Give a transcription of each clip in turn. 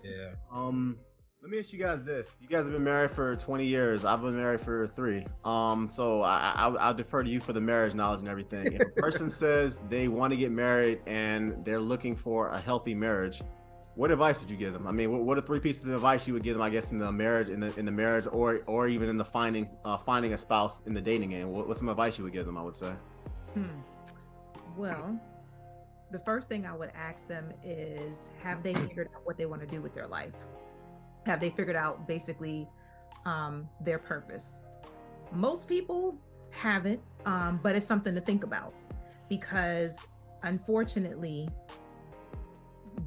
Yeah. Let me ask you guys this. You guys have been married for 20 years. I've been married for 3. So I'll defer to you for the marriage knowledge and everything. If a person says they want to get married and they're looking for a healthy marriage, what advice would you give them? I mean, what are 3 pieces of advice you would give them? I guess in the marriage, in the marriage, or even in the finding a spouse in the dating game. What's some advice you would give them? I would say. Hmm. Well, the first thing I would ask them is, have they figured out what they want to do with their life? Have they figured out basically their purpose? Most people haven't, but it's something to think about, because unfortunately,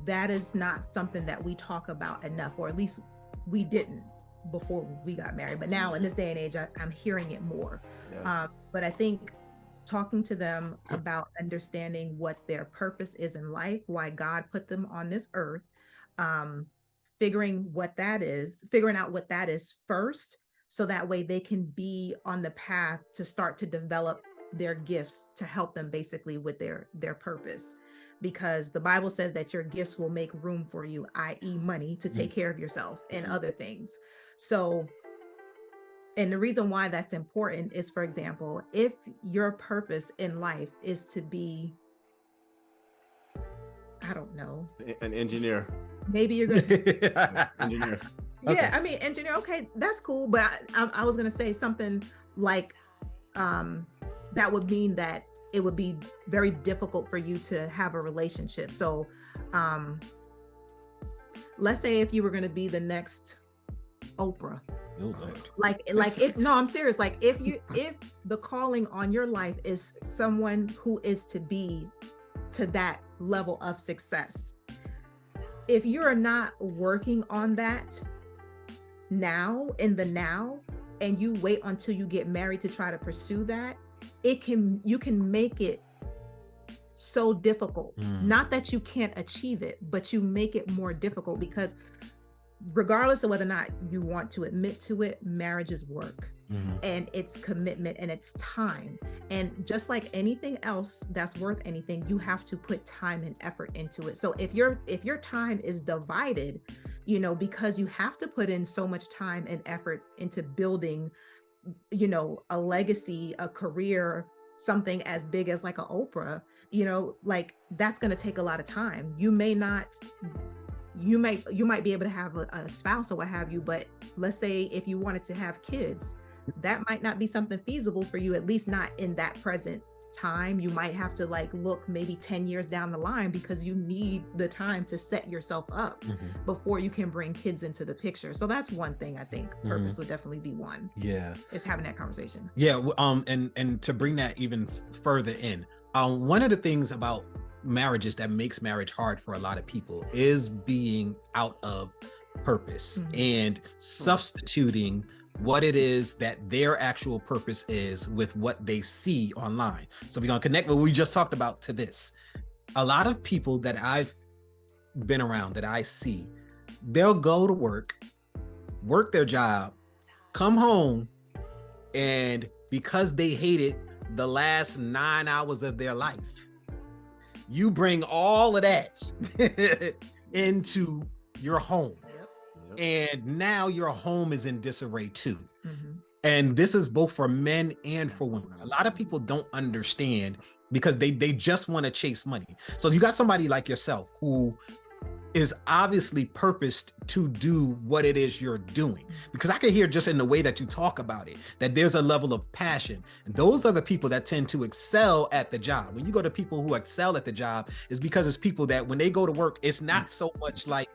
that is not something that we talk about enough, or at least we didn't before we got married. But now in this day and age, I'm hearing it more. Yeah. But I think talking to them about understanding what their purpose is in life, why God put them on this earth, figuring out what that is first, so that way they can be on the path to start to develop their gifts to help them basically with their purpose. Because the Bible says that your gifts will make room for you, i.e. money, to take care of yourself and other things. So, and the reason why that's important is, for example, if your purpose in life is to be, I don't know, An engineer. maybe you're gonna Engineer. yeah, Okay. I mean, engineer, okay, that's cool. But I was gonna say something like that would mean that it would be very difficult for you to have a relationship. So let's say if you were gonna be the next Oprah, Oh, Lord. like if no, I'm serious. Like if the calling on your life is someone who is to be to that level of success, if you're not working on that now, and you wait until you get married to try to pursue that, you can make it so difficult. Not that you can't achieve it, but you make it more difficult, because regardless of whether or not you want to admit to it, marriage is work. And it's commitment and it's time. And just like anything else that's worth anything, you have to put time and effort into it. So if your time is divided, because you have to put in so much time and effort into building, a legacy, a career, something as big as like a Oprah, like that's going to take a lot of time. You might be able to have a spouse or what have you, but let's say if you wanted to have kids, that might not be something feasible for you, at least not in that present time. You might have to look maybe 10 years down the line, because you need the time to set yourself up before you can bring kids into the picture. So that's one thing I think purpose would definitely be one. Yeah. It's having that conversation. Yeah. And to bring that even further in, one of the things about marriages that makes marriage hard for a lot of people is being out of purpose and substituting what it is that their actual purpose is with what they see online. So we're going to connect what we just talked about to this. A lot of people that I've been around, that I see, they'll go to work their job, come home, and because they hated the last 9 hours of their life, you bring all of that into your home. And now your home is in disarray too. And this is both for men and for women. A lot of people don't understand, because they just want to chase money. So you got somebody like yourself who is obviously purposed to do what it is you're doing, because I can hear just in the way that you talk about it that there's a level of passion. And those are the people that tend to excel at the job. When you go to people who excel at the job, is because it's people that when they go to work, it's not so much like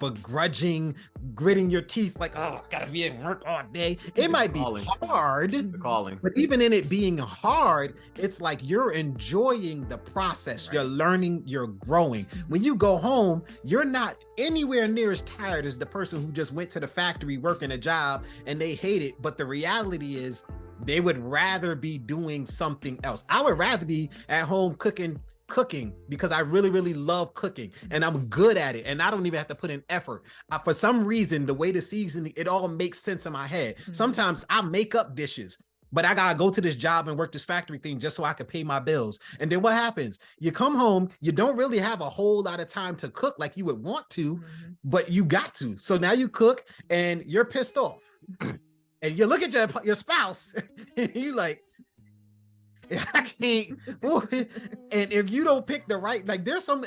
begrudging, gritting your teeth, like, oh, gotta be at work all day. It might be hard, The calling. but even in it being hard, it's like you're enjoying the process. You're learning, you're growing. When you go home, you're not anywhere near as tired as the person who just went to the factory working a job and they hate it. But the reality is they would rather be doing something else. I would rather be at home cooking because I really, really love cooking and I'm good at it. And I don't even have to put in effort. For some reason, the way the seasoning, it all makes sense in my head. Sometimes I make up dishes but I gotta go to this job and work this factory thing just so I can pay my bills. And then what happens? You come home, you don't really have a whole lot of time to cook like you would want to, but you got to. So now you cook and you're pissed off. And you look at your spouse and you're like, I can't. And if you don't pick the right, like there's some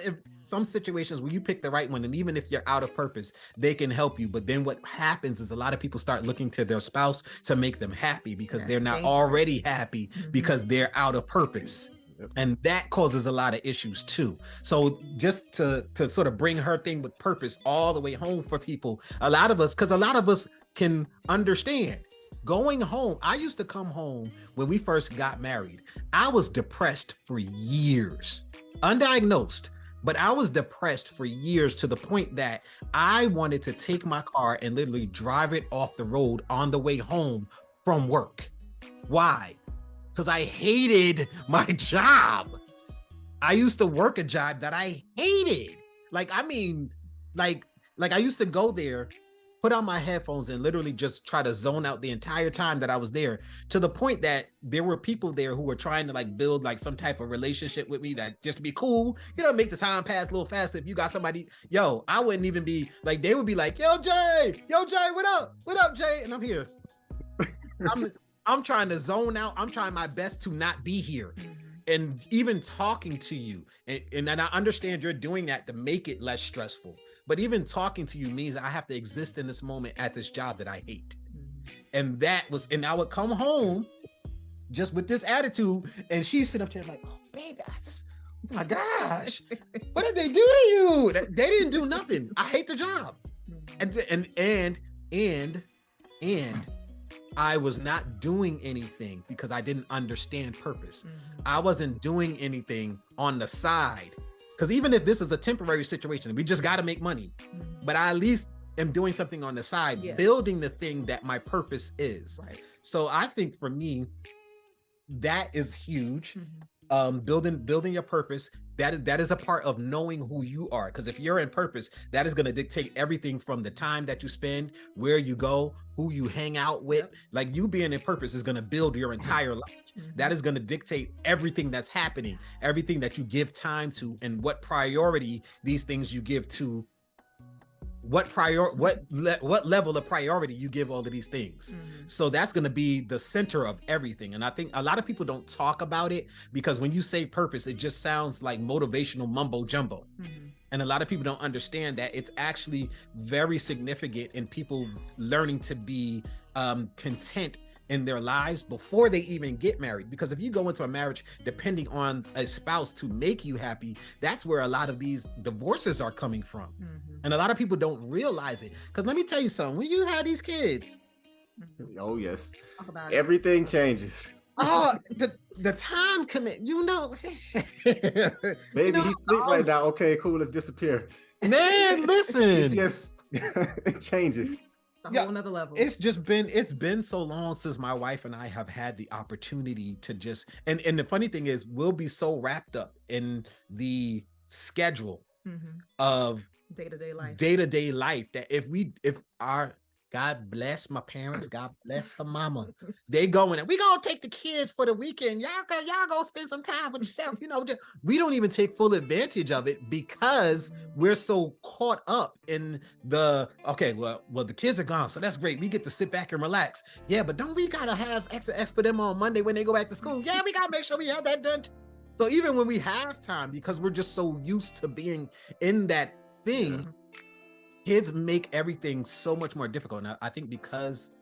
situations where you pick the right one, and even if you're out of purpose, they can help you. But then what happens is a lot of people start looking to their spouse to make them happy because they're not already happy because they're out of purpose. And that causes a lot of issues too. So just to sort of bring her thing with purpose all the way home for people, a lot of us can understand. Going home, I used to come home when we first got married. I was depressed for years, undiagnosed, but I was depressed for years to the point that I wanted to take my car and literally drive it off the road on the way home from work. Why? Because I hated my job. I used to work a job that I hated. I used to go there, put on my headphones and literally just try to zone out the entire time that I was there, to the point that there were people there who were trying to build some type of relationship with me that just to be cool, make the time pass a little faster. If you got somebody, I wouldn't even be they would be like, yo, Jay, what up, Jay? And I'm here. I'm trying to zone out. I'm trying my best to not be here. And even talking to you, and I understand you're doing that to make it less stressful. But even talking to you means I have to exist in this moment at this job that I hate. And I would come home just with this attitude, and she's sitting up there like, oh, baby, oh my gosh, what did they do to you? They didn't do nothing. I hate the job. And I was not doing anything because I didn't understand purpose. I wasn't doing anything on the side. Because even if this is a temporary situation, we just got to make money. But I at least am doing something on the side, building the thing that my purpose is. Right. So I think for me, that is huge. Building your purpose, that is a part of knowing who you are. Because if you're in purpose, that is going to dictate everything from the time that you spend, where you go, who you hang out with. You being in purpose is going to build your entire life. That is going to dictate everything that's happening, everything that you give time to, and what priority these things you give to. What level of priority you give all of these things. So that's going to be the center of everything. And I think a lot of people don't talk about it because when you say purpose, it just sounds like motivational mumbo jumbo. And a lot of people don't understand that it's actually very significant in people learning to be content in their lives before they even get married. Because if you go into a marriage depending on a spouse to make you happy, that's where a lot of these divorces are coming from. And a lot of people don't realize it. Because let me tell you something, when you have these kids, oh yes, everything changes. Oh, the time commit, baby, he's asleep right now. Okay, cool, let's disappear. Man, listen. It's just it changes. A whole nother level. It's been so long since my wife and I have had the opportunity to just, and the funny thing is we'll be so wrapped up in the schedule of day-to-day life that if our, God bless my parents, God bless her mama, they going, we gonna take the kids for the weekend, y'all go spend some time with yourself, we don't even take full advantage of it because we're so caught up in the the kids are gone, so that's great, we get to sit back and relax. Yeah, but don't we gotta have extra for them on Monday when they go back to school? Yeah, we gotta make sure we have that done. So even when we have time, because we're just so used to being in that thing, kids make everything so much more difficult. Now, I think because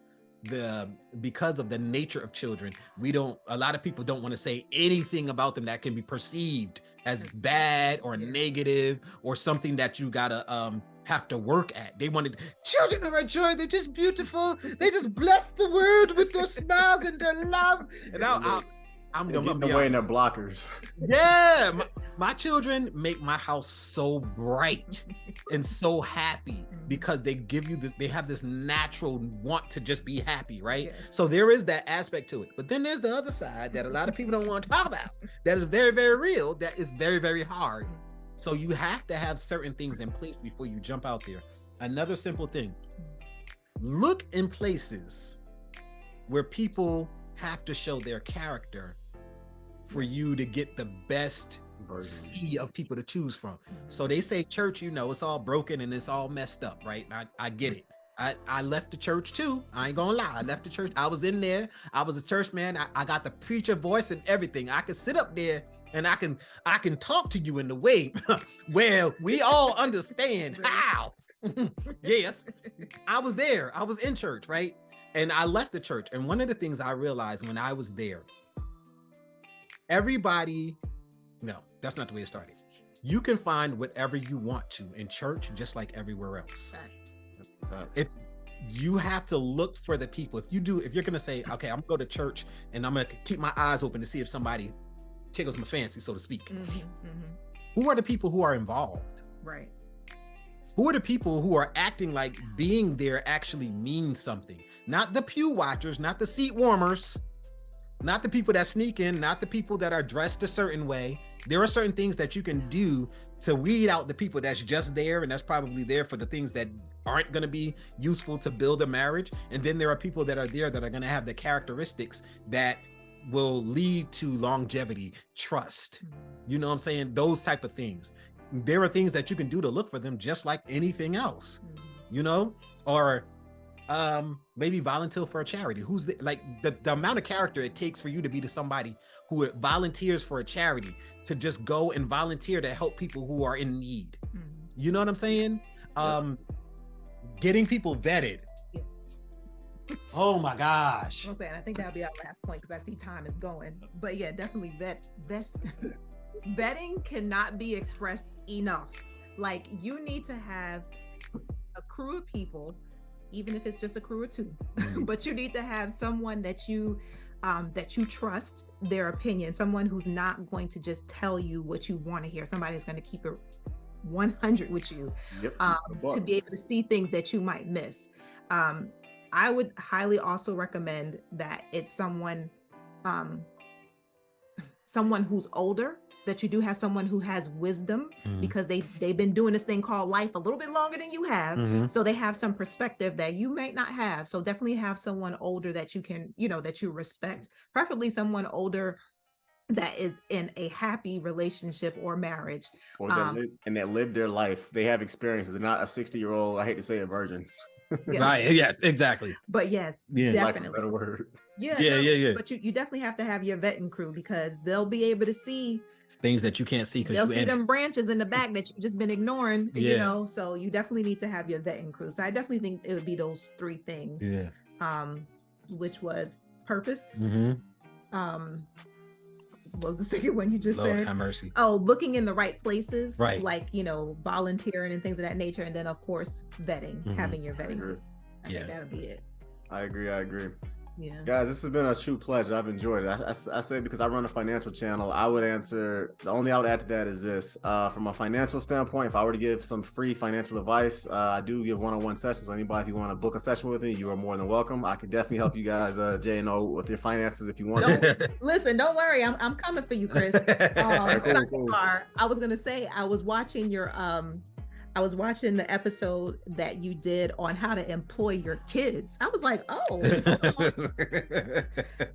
of the nature of children, a lot of people don't want to say anything about them that can be perceived as bad or negative or something that you gotta have to work at. They wanted, children are a joy, they're just beautiful, they just bless the world with their smiles and their love. And I'm getting away in their blockers. Yeah, my children make my house so bright and so happy because they give you this, they have this natural want to just be happy, right? Yes. So there is that aspect to it. But then there's the other side that a lot of people don't want to talk about. That is very, very real. That is very, very hard. So you have to have certain things in place before you jump out there. Another simple thing, look in places where people have to show their character for you to get the best sea of people to choose from. So they say church, you know, it's all broken and it's all messed up, right? I get it. I left the church too. I ain't gonna lie. I left the church. I was in there. I was a church man. I got the preacher voice and everything. I could sit up there and I can talk to you in the way where we all understand how. Yes, I was there. I was in church, right? And I left the church. And one of the things I realized when I was there, no, that's not the way it started. You can find whatever you want to in church, just like everywhere else. It's you have to look for the people. If you're gonna say, okay, I'm gonna go to church and I'm gonna keep my eyes open to see if somebody tickles my fancy, so to speak. Who are the people who are involved? Right. Who are the people who are acting like being there actually means something? Not the pew watchers, not the seat warmers, not the people that sneak in, not the people that are dressed a certain way. There are certain things that you can do to weed out the people that's just there, and that's probably there for the things that aren't going to be useful to build a marriage. And then there are people that are there that are going to have the characteristics that will lead to longevity, trust. You know what I'm saying? Those type of things. There are things that you can do to look for them just like anything else, you know, or maybe volunteer for a charity. The amount of character it takes for you to be to somebody who volunteers for a charity, to just go and volunteer to help people who are in need. You know what I'm saying? Getting people vetted. Yes. Oh my gosh. I'm saying, I think that'll be our last point because I see time is going. But yeah, definitely vetting cannot be expressed enough. Like, you need to have a crew of people, even if it's just a crew of two, but you need to have someone that you trust their opinion, someone who's not going to just tell you what you want to hear, somebody who's going to keep it 100 with you, to be able to see things that you might miss. I would highly also recommend that it's someone who's older, that you do have someone who has wisdom, because they've been doing this thing called life a little bit longer than you have. So they have some perspective that you might not have. So definitely have someone older that you can, that you respect, preferably someone older that is in a happy relationship or marriage. Or that live their life. They have experiences. They're not a 60-year-old, I hate to say, a virgin. Yeah. Right. Yes, exactly. But yes, definitely. Like a better word. Yeah. But you definitely have to have your vetting crew, because they'll be able to see things that you can't see. They'll see them branches in the back that you've just been ignoring, so you definitely need to have your vetting crew. So I definitely think it would be those three things, which was purpose. What was the second one you just said? Have mercy. Oh, looking in the right places, right? Like, volunteering and things of that nature. And then of course, vetting, having your vetting crew. I think that'll be it. I agree. Yeah, guys, this has been a true pleasure. I've enjoyed it. I say, because I run a financial channel, I would answer, the only I would add to that is this. From a financial standpoint, if I were to give some free financial advice, I do give one-on-one sessions. So anybody, if you want to book a session with me, you are more than welcome. I can definitely help you guys, J and O, with your finances if you want. Listen, don't worry, I'm coming for you, Chris. Cool. I was gonna say, I was watching the episode that you did on how to employ your kids. I was like, oh,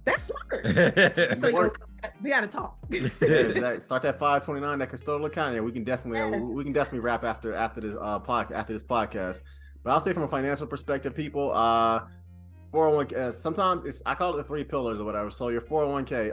that's smart. So we got to talk. Start that 529, that custodial account. We can definitely wrap after this podcast. But I'll say, from a financial perspective, people, 401k, sometimes I call it the 3 pillars or whatever. So your 401k,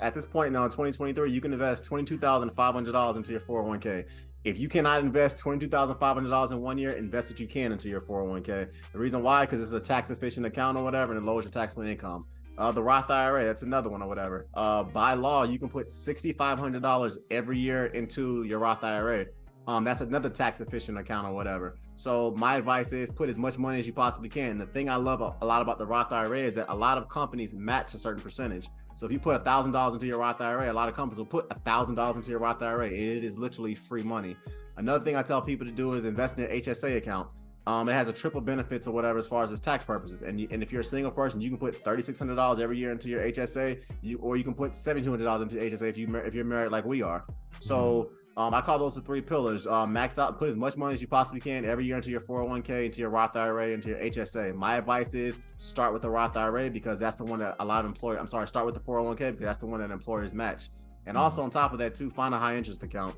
at this point now in 2023, you can invest $22,500 into your 401k. If you cannot invest $22,500 in 1 year, invest what you can into your 401k. The reason why, because it's a tax efficient account or whatever, and it lowers your taxable income. The Roth IRA, that's another one or whatever. By law, you can put $6,500 every year into your Roth IRA. That's another tax efficient account or whatever. So my advice is, put as much money as you possibly can. The thing I love a lot about the Roth IRA is that a lot of companies match a certain percentage. So if you put $1,000 into your Roth IRA, a lot of companies will put $1,000 into your Roth IRA. It is literally free money. Another thing I tell people to do is invest in an HSA account. It has a triple benefits or whatever as far as its tax purposes. And if you're a single person, you can put $3,600 every year into your HSA, or you can put $1,700 into HSA if you're married like we are. So I call those the 3 pillars. Max out, put as much money as you possibly can every year into your 401k, into your Roth IRA, into your HSA. My advice is start with the Roth IRA because that's the one that a lot of employers, start with the 401k because that's the one that employers match. And also on top of that too, find a high interest account.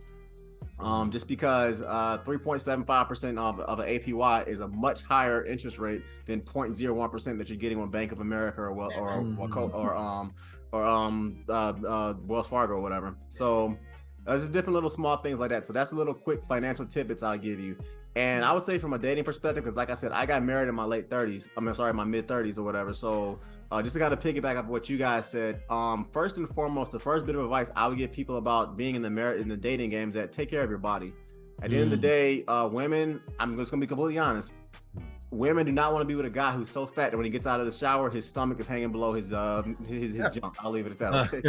Just because 3.75% of an APY is a much higher interest rate than 0.01% that you're getting on Bank of America or Wells Fargo or whatever. So there's just different little small things like that. So that's a little quick financial tidbits I'll give you. And I would say from a dating perspective, because like I said, I got married in my mid 30s or whatever. So just to kind of piggyback off what you guys said, first and foremost, the first bit of advice I would give people about being in the dating game is that take care of your body. At the end of the day, women, I'm just gonna be completely honest. Women do not want to be with a guy who's so fat that when he gets out of the shower, his stomach is hanging below his junk. I'll leave it at that. Okay?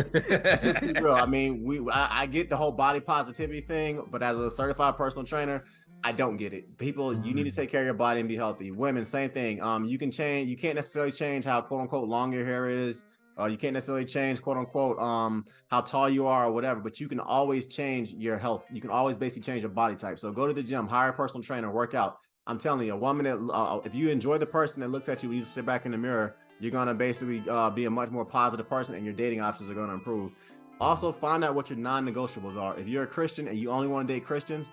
Let's just be real. I mean, I get the whole body positivity thing, but as a certified personal trainer, I don't get it. People, you need to take care of your body and be healthy. Women, same thing. You can't necessarily change how quote unquote long your hair is. You can't necessarily change quote unquote how tall you are or whatever, but you can always change your health. You can always basically change your body type. So go to the gym, hire a personal trainer, work out. I'm telling you, a woman that if you enjoy the person that looks at you when you sit back in the mirror, you're gonna basically be a much more positive person, and your dating options are gonna improve. Also, find out what your non-negotiables are. If you're a Christian and you only want to date Christians,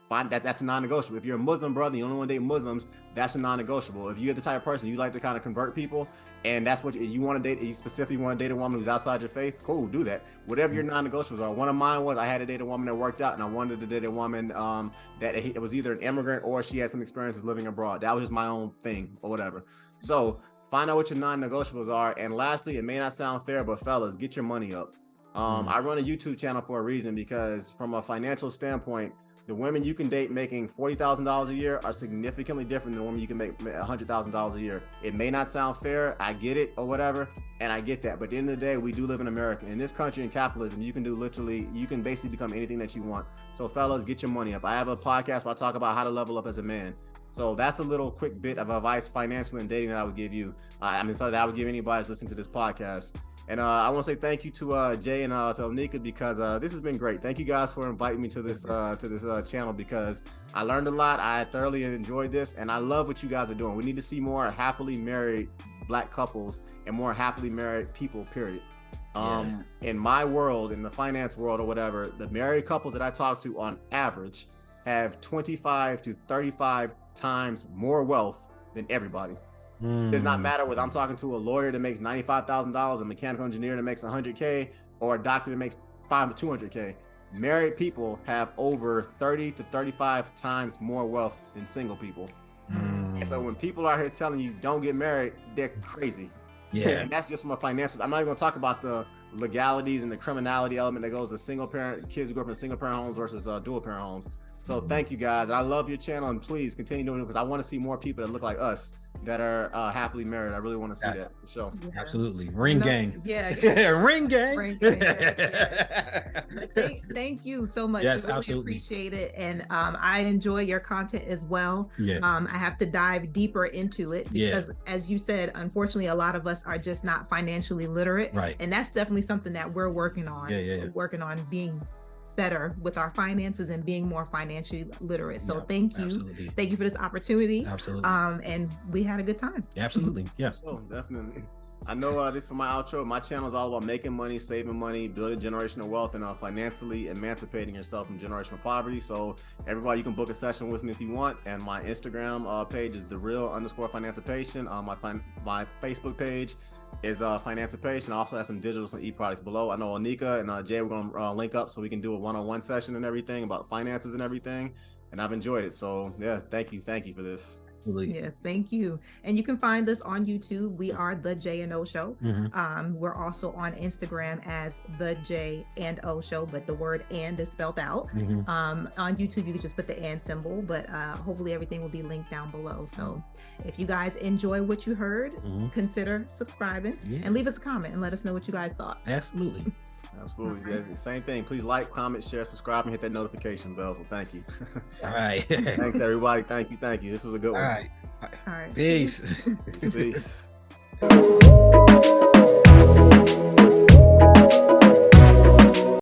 that's a non-negotiable. If you're a Muslim brother, you only want to date Muslims, that's a non-negotiable. If you're the type of person you like to kind of convert people, and that's what you want to date, you specifically want to date a woman who's outside your faith, cool, do that. Whatever your non-negotiables are. One of mine was I had to date a woman that worked out, and I wanted to date a woman that it was either an immigrant or she had some experiences living abroad. That was just my own thing or whatever. So find out what your non-negotiables are. And lastly, it may not sound fair, but fellas, get your money up. I run a YouTube channel for a reason, because from a financial standpoint, the women you can date making $40,000 a year are significantly different than the women you can make $100,000 a year. It may not sound fair, I get it or whatever, and I get that. But at the end of the day, we do live in America. In this country, in capitalism, you can basically become anything that you want. So fellas, get your money up. I have a podcast where I talk about how to level up as a man. So that's a little quick bit of advice financially and dating that I would give you. That I would give anybody that's listening to this podcast. And I want to say thank you to Jay and to Onika, because this has been great. Thank you guys for inviting me to this channel, because I learned a lot. I thoroughly enjoyed this, and I love what you guys are doing. We need to see more happily married Black couples and more happily married people, period. In my world, in the finance world or whatever, the married couples that I talk to on average have 25 to 35 times more wealth than everybody. It does not matter whether I'm talking to a lawyer that makes $95,000, a mechanical engineer that makes $100K, or a doctor that makes $500 to $200K. Married people have over 30 to 35 times more wealth than single people. And so when people are here telling you don't get married, they're crazy. Yeah, and that's just from a financial. I'm not even going to talk about the legalities and the criminality element that goes to single parent kids who grew up in single parent homes versus dual parent homes. So thank you guys. I love your channel, and please continue doing it, because I want to see more people that look like us that are happily married. I really want to see that for sure. Yeah. Absolutely. Ring gang. Yeah. Ring gang. Ring gang. Thank you so much. Yes, I really absolutely. appreciate it. And I enjoy your content as well. Yeah. I have to dive deeper into it because, as you said, unfortunately, a lot of us are just not financially literate. Right. And that's definitely something that we're working on. Yeah. Working on being better with our finances and being more financially literate. So thank you. Absolutely. Thank you for this opportunity. Absolutely. And we had a good time. Absolutely. Yeah. Oh, definitely. I know this for my outro. My channel is all about making money, saving money, building generational wealth, and financially emancipating yourself from generational poverty. So everybody, you can book a session with me if you want. And my Instagram page is @thereal_Financipation. My Facebook page is Financipation. I also have some digital, some e-products below. I know Onika and Jay, we're going to link up so we can do a one-on-one session and everything about finances and everything. And I've enjoyed it. So yeah, thank you for this. Yes, thank you. And you can find us on YouTube. We are The J and O Show. We're also on Instagram as The J and O Show, but the word "and" is spelled out. On YouTube, you can just put the "and" symbol, but hopefully everything will be linked down below. So if you guys enjoy what you heard, consider subscribing and leave us a comment and let us know what you guys thought. Absolutely. Absolutely. Yeah, same thing. Please like, comment, share, subscribe, and hit that notification bell. So thank you. All right. Thanks, everybody. Thank you. This was a good one. All right. All right. Peace. Peace.